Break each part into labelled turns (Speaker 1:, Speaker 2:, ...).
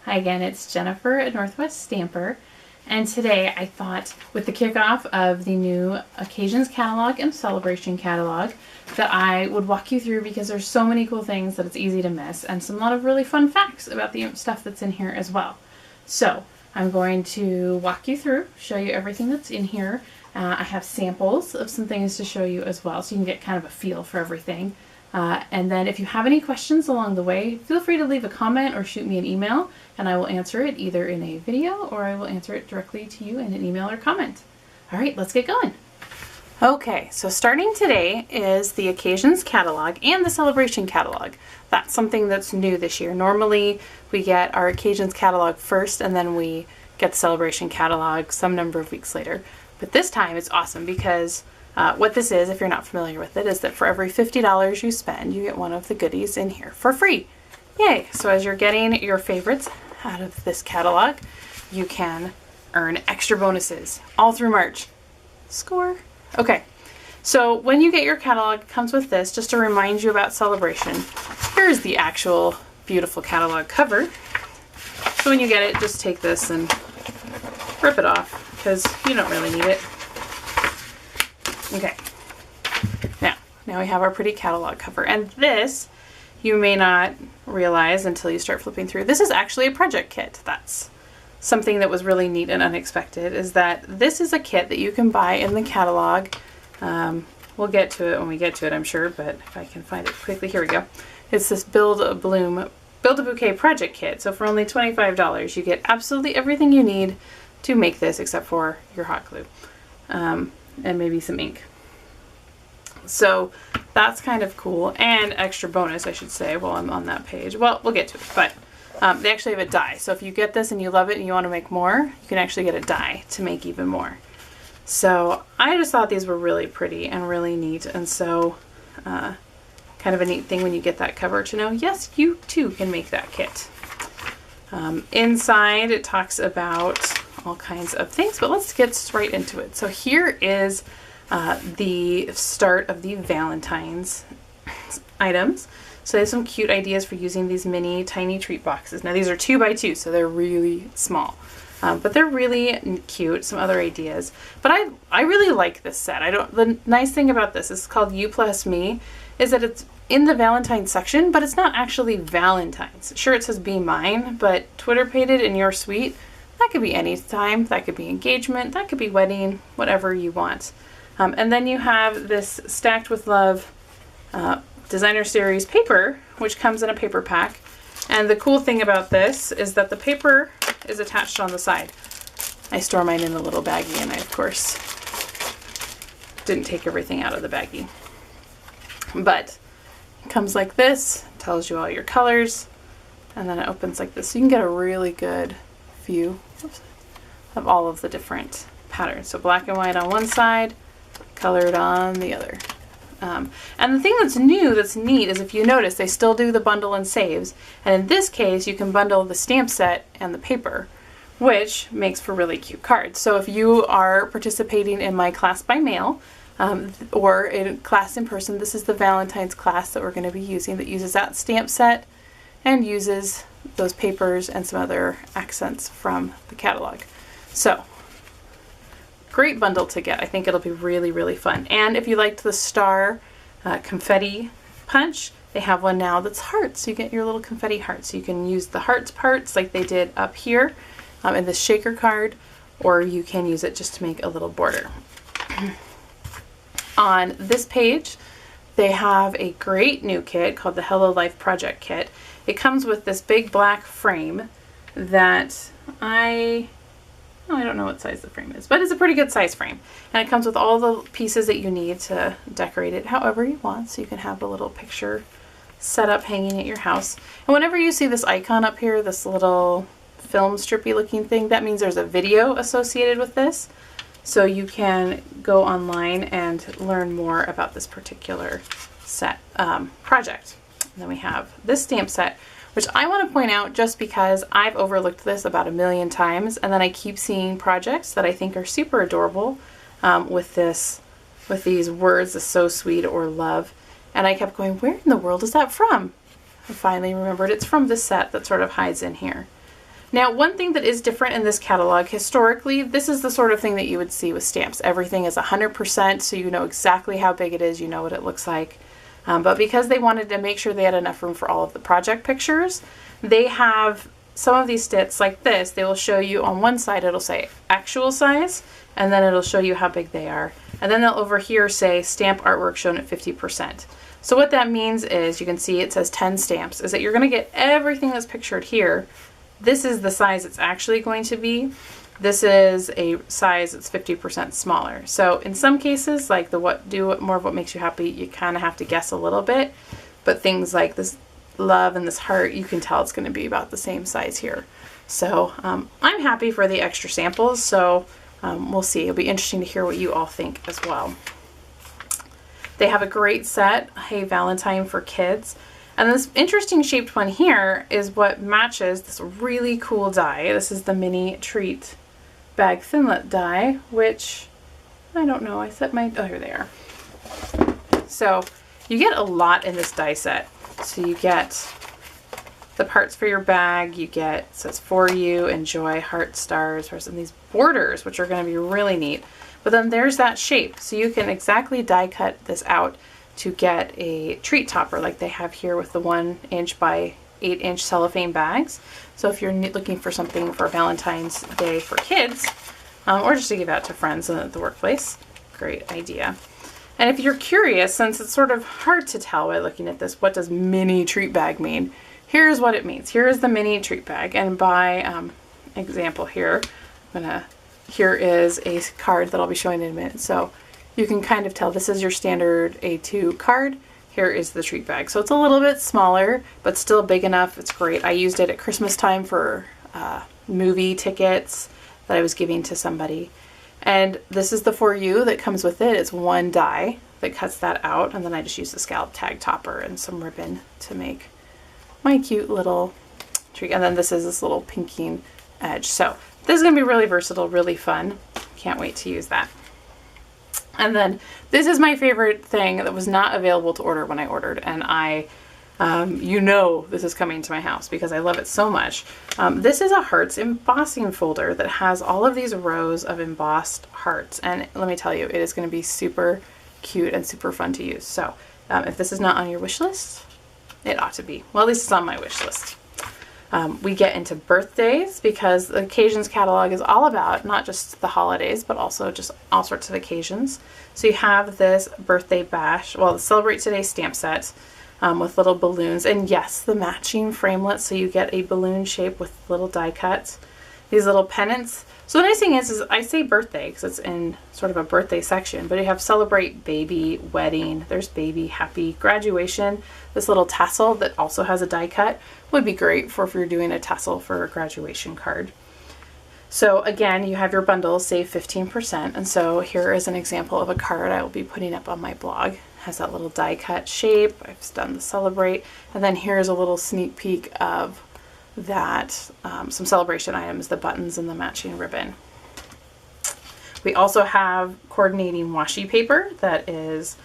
Speaker 1: Hi again, it's Jennifer at Northwest Stamper, and today I thought with the kickoff of the new Occasions catalog and Celebration catalog that I would walk you through because there's so many cool things that it's easy to miss and a lot of really fun facts about the stuff that's in here as well. So I'm going to walk you through, show you everything that's in here. I have samples of some things to show you as well so you can get kind of a feel for everything. And then if you have any questions along the way, feel free to leave a comment or shoot me an email and I will answer it either in a video or I will answer it directly to you in an email or comment. All right, let's get going. Okay, so starting today is the Occasions catalog and the Celebration catalog. That's something that's new this year. Normally we get our Occasions catalog first and then we get the Celebration catalog some number of weeks later. But this time it's awesome because what this is, if you're not familiar with it, is that for every $50 you spend, you get one of the goodies in here for free. Yay! So as you're getting your favorites out of this catalog, you can earn extra bonuses all through March. Score! Okay, so when you get your catalog, it comes with this, just to remind you about Celebration. Here's the actual beautiful catalog cover. So when you get it, just take this and rip it off, because you don't really need it. Okay, now we have our pretty catalog cover, and this you may not realize until you start flipping through. This is actually a project kit. That's something that was really neat and unexpected, is that this is a kit that you can buy in the catalog. We'll get to it when we get to it, I'm sure, but if I can find it quickly, here we go. It's this Build a Bouquet project kit. So for only $25, you get absolutely everything you need to make this except for your hot glue. And maybe some ink. So that's kind of cool, and extra bonus, I should say, while I'm on that page. Well, we'll get to it, but they actually have a die. So if you get this and you love it and you want to make more, you can actually get a die to make even more. So I just thought these were really pretty and really neat, and so kind of a neat thing when you get that cover to know, yes, you too can make that kit. Inside it talks about all kinds of things, but let's get right into it. So here is the start of the Valentine's items. So there's some cute ideas for using these mini tiny treat boxes. Now these are 2 by 2, so they're really small, but they're really cute. Some other ideas, but I really like this set. The nice thing about this is called You Plus Me, is that it's in the Valentine's section, but it's not actually Valentine's. Sure, it says Be Mine, but Twitter painted in your suite. That could be any time, that could be engagement, that could be wedding, whatever you want. And then you have this Stacked with Love Designer Series paper, which comes in a paper pack. And the cool thing about this is that the paper is attached on the side. I store mine in a little baggie, and I, of course, didn't take everything out of the baggie. But it comes like this, tells you all your colors, and then it opens like this. So you can get a really good view of all of the different patterns. So black and white on one side, colored on the other. And the thing that's new, that's neat, is if you notice, they still do the bundle and saves. And in this case, you can bundle the stamp set and the paper, which makes for really cute cards. So if you are participating in my class by mail, or in class in person, this is the Valentine's class that we're going to be using, that uses that stamp set and uses those papers and some other accents from the catalog. So great bundle to get. I think it'll be really, really fun. And if you liked the star confetti punch, they have one now that's hearts. So you get your little confetti hearts. So you can use the hearts parts like they did up here in this shaker card, or you can use it just to make a little border. On this page, they have a great new kit called the Hello Life Project Kit. It comes with this big black frame that I don't know what size the frame is, but it's a pretty good size frame. And it comes with all the pieces that you need to decorate it however you want, so you can have a little picture set up hanging at your house. And whenever you see this icon up here, this little film strippy looking thing, that means there's a video associated with this. So you can go online and learn more about this particular set project. And then we have this stamp set, which I want to point out just because I've overlooked this about 1,000,000 times, and then I keep seeing projects that I think are super adorable with these words, is so sweet or love, and I kept going, where in the world is that from? I finally remembered it's from this set that sort of hides in here. Now, one thing that is different in this catalog, historically, this is the sort of thing that you would see with stamps. Everything is 100%, so you know exactly how big it is, you know what it looks like. But because they wanted to make sure they had enough room for all of the project pictures, they have some of these sticks like this. They will show you on one side, it'll say actual size, and then it'll show you how big they are. And then they'll over here say stamp artwork shown at 50%. So what that means is, you can see it says 10 stamps, is that you're going to get everything that's pictured here. This is the size it's actually going to be. This is a size that's 50% smaller. So in some cases, like the more of what makes you happy, you kind of have to guess a little bit. But things like this love and this heart, you can tell it's going to be about the same size here. So I'm happy for the extra samples. So we'll see. It'll be interesting to hear what you all think as well. They have a great set, Hey Valentine for Kids. And this interesting shaped one here is what matches this really cool die. This is the mini treat bag Thinlit die, which I don't know. I set my, oh, here they are. So you get a lot in this die set. So you get the parts for your bag. You get, it says for you, enjoy, heart, stars, and these borders, which are going to be really neat. But then there's that shape. So you can exactly die cut this out to get a treat topper like they have here with the 1 inch by 8 inch cellophane bags. So if you're looking for something for Valentine's Day for kids, or just to give out to friends at the workplace, great idea. And if you're curious, since it's sort of hard to tell by looking at this, what does mini treat bag mean? Here's what it means. Here is the mini treat bag. And by example here, here is a card that I'll be showing in a minute. So you can kind of tell this is your standard A2 card. Here is the treat bag. So it's a little bit smaller, but still big enough. It's great. I used it at Christmas time for movie tickets that I was giving to somebody. And this is the for you that comes with it. It's one die that cuts that out. And then I just use the scallop tag topper and some ribbon to make my cute little treat. And then this is this little pinking edge. So this is going to be really versatile, really fun. Can't wait to use that. And then this is my favorite thing that was not available to order when I ordered. And you know this is coming to my house because I love it so much. This is a hearts embossing folder that has all of these rows of embossed hearts. And let me tell you, it is going to be super cute and super fun to use. So if this is not on your wish list, it ought to be. Well, at least it's on my wish list. We get into birthdays because the occasions catalog is all about not just the holidays, but also just all sorts of occasions. So you have this birthday bash, well, the Celebrate Today stamp set with little balloons. And yes, the matching framelits. So you get a balloon shape with little die cuts, these little pennants. So the nice thing is I say birthday because it's in sort of a birthday section, but you have celebrate, baby, wedding, there's baby, happy, graduation. This little tassel that also has a die cut would be great for if you're doing a tassel for a graduation card. So again, you have your bundles, save 15%. And so here is an example of a card I will be putting up on my blog. It has that little die cut shape. I've done the celebrate. And then here's a little sneak peek of that, some celebration items, the buttons and the matching ribbon. We also have coordinating washi paper that is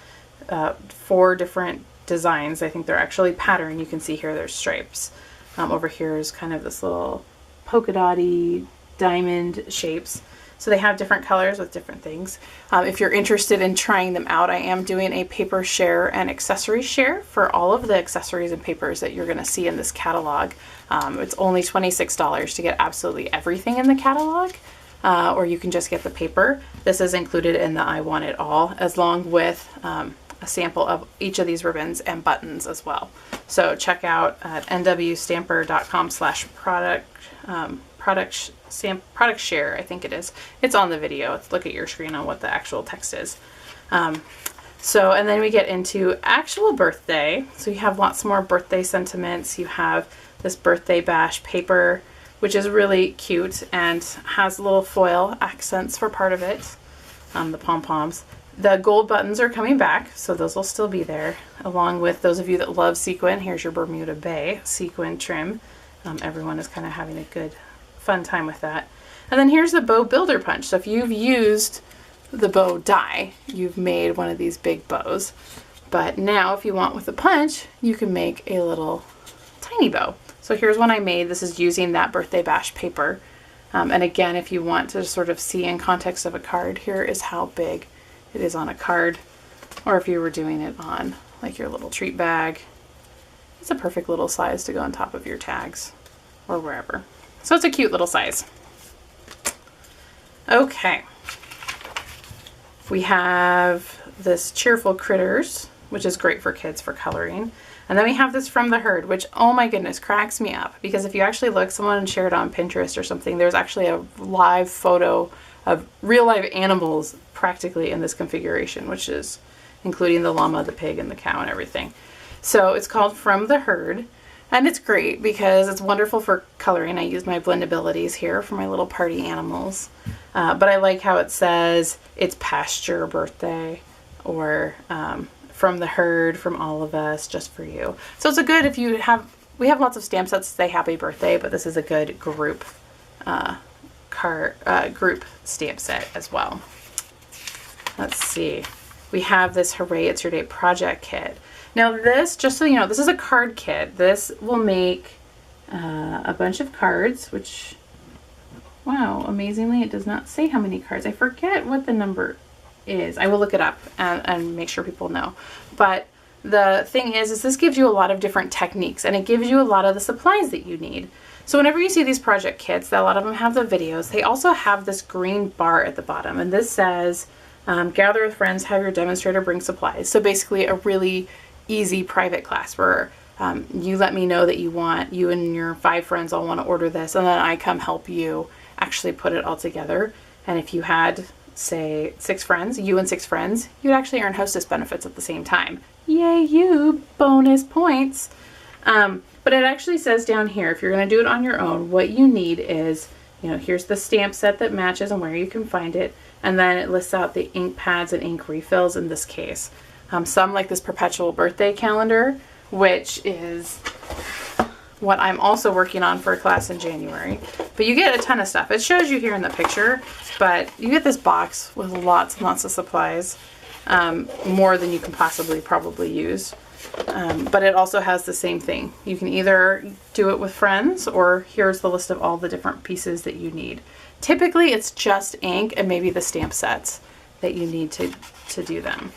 Speaker 1: 4 different designs. I think they're actually pattern. You can see here there's stripes. Over here is kind of this little polka dotty diamond shapes. So they have different colors with different things. If you're interested in trying them out, I am doing a paper share and accessory share for all of the accessories and papers that you're going to see in this catalog. It's only $26 to get absolutely everything in the catalog, or you can just get the paper. This is included in the I Want It All, along with a sample of each of these ribbons and buttons as well. So check out at nwstamper.com/product share, I think it is. It's on the video. Let's look at your screen on what the actual text is. And then we get into actual birthday. So you have lots more birthday sentiments. You have this birthday bash paper, which is really cute and has little foil accents for part of it, the pom-poms. The gold buttons are coming back, so those will still be there, along with those of you that love sequin. Here's your Bermuda Bay sequin trim. Everyone is kind of having a good, fun time with that. And then here's the bow builder punch. So if you've used the bow die, you've made one of these big bows. But now if you want with a punch, you can make a little tiny bow. So here's one I made. This is using that birthday bash paper. And again, if you want to sort of see in context of a card, here is how big it is on a card. Or if you were doing it on like your little treat bag, it's a perfect little size to go on top of your tags or wherever. So it's a cute little size. Okay. We have this Cheerful Critters, which is great for kids for coloring. And then we have this From the Herd, which, oh my goodness, cracks me up. Because if you actually look, someone shared on Pinterest or something, there's actually a live photo of real live animals practically in this configuration, which is including the llama, the pig, and the cow and everything. So it's called From the Herd. And it's great because it's wonderful for coloring. I use my blendabilities here for my little party animals. But I like how it says it's past your birthday, or from the herd, from all of us, just for you. So it's a good, if you have, we have lots of stamp sets that say happy birthday, but this is a good group group stamp set as well. Let's see. We have this Hooray It's Your Day project kit. Now this, just so you know, this is a card kit. This will make a bunch of cards, which, wow, amazingly, it does not say how many cards. I forget what the number is. I will look it up and make sure people know. But the thing is this gives you a lot of different techniques, and it gives you a lot of the supplies that you need. So whenever you see these project kits, a lot of them have the videos. They also have this green bar at the bottom, and this says, gather with friends, have your demonstrator bring supplies. So basically a really easy private class where you let me know that you and your 5 friends all want to order this, and then I come help you actually put it all together. And if you had, say, 6 friends, you and 6 friends, you'd actually earn hostess benefits at the same time. Yay you, bonus points. But it actually says down here, if you're going to do it on your own, what you need is, you know, here's the stamp set that matches and where you can find it. And then it lists out the ink pads and ink refills in this case. Some like this perpetual birthday calendar, which is what I'm also working on for a class in January. But you get a ton of stuff. It shows you here in the picture, but you get this box with lots and lots of supplies, more than you can possibly probably use. But it also has the same thing. You can either do it with friends, or here's the list of all the different pieces that you need. Typically it's just ink and maybe the stamp sets that you need to do them.